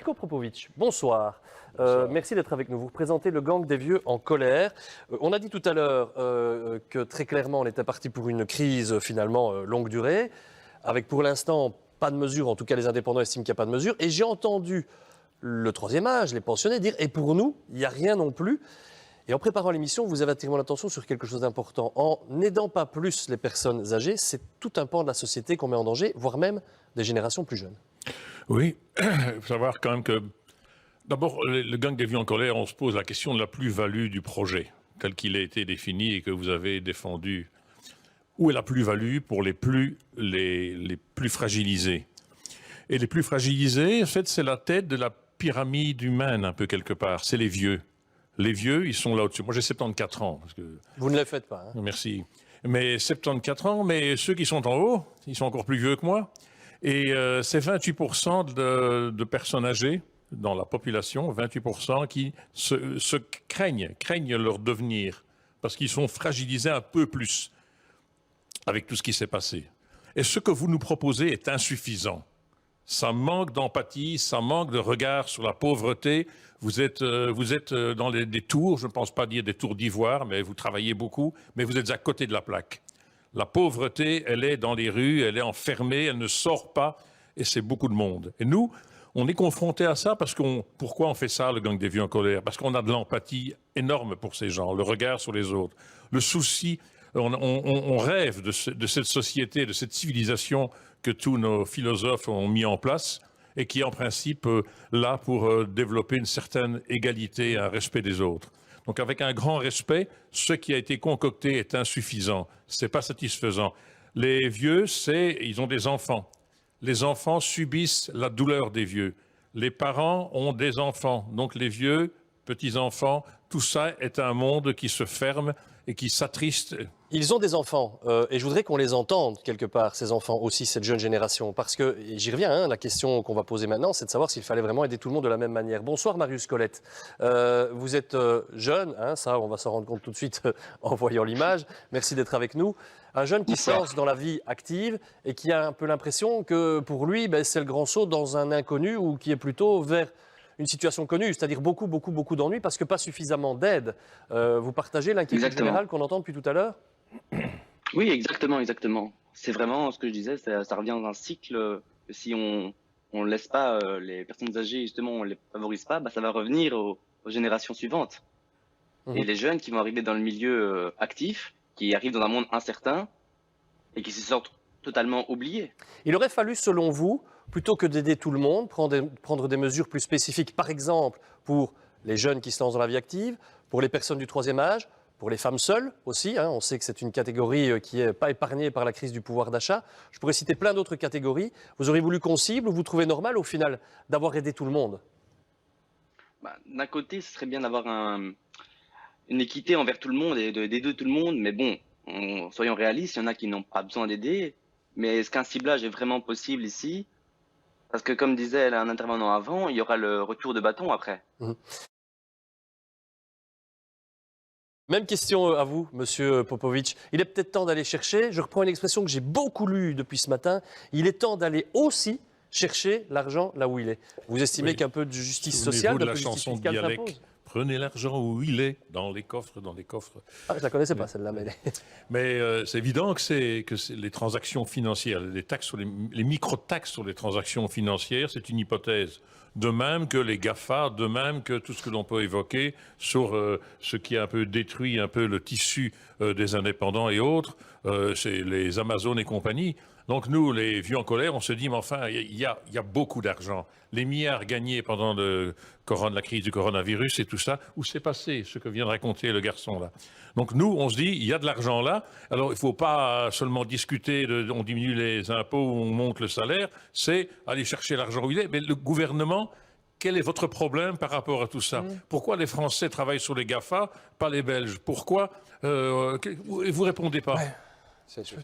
Mirko Propovic, bonsoir. Merci d'être avec nous. Vous représentez le gang des vieux en colère. On a dit tout à l'heure que très clairement on était parti pour une crise finalement longue durée, avec pour l'instant pas de mesures, en tout cas les indépendants estiment qu'il n'y a pas de mesures. Et j'ai entendu le troisième âge, les pensionnés dire, et pour nous, il n'y a rien non plus. Et en préparant l'émission, vous avez attiré mon attention sur quelque chose d'important. En n'aidant pas plus les personnes âgées, c'est tout un pan de la société qu'on met en danger, voire même des générations plus jeunes. Oui, il faut savoir quand même que, d'abord, le gang des vieux en colère, on se pose la question de la plus-value du projet, tel qu'il a été défini et que vous avez défendu. Où est la plus-value pour les plus fragilisés? Et les plus fragilisés, en fait, c'est la tête de la pyramide humaine, un peu quelque part. C'est les vieux. Les vieux, ils sont là au-dessus. Moi, j'ai 74 ans. Parce que... Vous ne le faites pas. Hein. Merci. Mais 74 ans, mais ceux qui sont en haut, ils sont encore plus vieux que moi. Et c'est 28% de personnes âgées dans la population, 28% qui se craignent leur devenir, parce qu'ils sont fragilisés un peu plus avec tout ce qui s'est passé. Et ce que vous nous proposez est insuffisant. Ça manque d'empathie, ça manque de regard sur la pauvreté. Vous êtes dans des tours, je ne pense pas dire des tours d'ivoire, mais vous travaillez beaucoup, mais vous êtes à côté de la plaque. La pauvreté, elle est dans les rues, elle est enfermée, elle ne sort pas, et c'est beaucoup de monde. Et nous, on est confrontés à ça parce pourquoi on fait ça, le gang des vieux en colère? Parce qu'on a de l'empathie énorme pour ces gens, le regard sur les autres, le souci. On rêve de cette société, de cette civilisation que tous nos philosophes ont mis en place et qui est en principe là pour développer une certaine égalité, un respect des autres. Donc avec un grand respect, ce qui a été concocté est insuffisant, c'est pas satisfaisant. Les vieux, ils ont des enfants. Les enfants subissent la douleur des vieux. Les parents ont des enfants, donc les vieux, petits-enfants, tout ça est un monde qui se ferme et qui s'attriste. Ils ont des enfants, et je voudrais qu'on les entende quelque part, ces enfants aussi, cette jeune génération, parce que, et j'y reviens, hein, la question qu'on va poser maintenant, c'est de savoir s'il fallait vraiment aider tout le monde de la même manière. Bonsoir Marius Colette, vous êtes jeune, hein, ça on va s'en rendre compte tout de suite en voyant l'image, merci d'être avec nous. Un jeune qui se lance dans la vie active et qui a un peu l'impression que pour lui, c'est le grand saut dans un inconnu ou qui est plutôt vers une situation connue, c'est-à-dire beaucoup d'ennuis parce que pas suffisamment d'aide. Vous partagez l'inquiétude générale qu'on entend depuis tout à l'heure ? Oui, exactement. C'est vraiment ce que je disais, ça revient dans un cycle. Si on ne laisse pas les personnes âgées, justement, on ne les favorise pas, ça va revenir aux générations suivantes. Et les jeunes qui vont arriver dans le milieu actif, qui arrivent dans un monde incertain et qui se sortent totalement oubliés. Il aurait fallu, selon vous, plutôt que d'aider tout le monde, prendre des mesures plus spécifiques, par exemple pour les jeunes qui se lancent dans la vie active, pour les personnes du troisième âge, pour les femmes seules aussi, hein, on sait que c'est une catégorie qui n'est pas épargnée par la crise du pouvoir d'achat. Je pourrais citer plein d'autres catégories. Vous auriez voulu qu'on cible ou vous trouvez normal au final d'avoir aidé tout le monde? D'un côté, ce serait bien d'avoir une équité envers tout le monde et d'aider tout le monde, mais bon, soyons réalistes, il y en a qui n'ont pas besoin d'aider. Mais est-ce qu'un ciblage est vraiment possible ici? Parce que comme disait un intervenant avant, il y aura le retour de bâton après. Même question à vous, monsieur Popovic. Il est peut-être temps d'aller chercher, je reprends une expression que j'ai beaucoup lue depuis ce matin, il est temps d'aller aussi chercher l'argent là où il est. Vous estimez qu'un peu de justice sociale, de la chanson de Bialek, prenez l'argent où il est, dans les coffres. Ah, je la connaissais pas celle-là, mais c'est évident que les transactions financières, les taxes sur les micro-taxes sur les transactions financières, c'est une hypothèse. De même que les GAFA, de même que tout ce que l'on peut évoquer sur ce qui a un peu détruit un peu le tissu des indépendants et autres, c'est les Amazon et compagnie. Donc nous, les vieux en colère, on se dit, mais enfin, il y a beaucoup d'argent. Les milliards gagnés pendant la crise du coronavirus et tout ça, où c'est passé ce que vient de raconter le garçon là. Donc nous, on se dit, il y a de l'argent là, alors il ne faut pas seulement discuter, on diminue les impôts ou on monte le salaire, c'est aller chercher l'argent où il est. Mais le gouvernement, quel est votre problème par rapport à tout ça? Pourquoi les Français travaillent sur les GAFA, pas les Belges? Pourquoi vous répondez pas?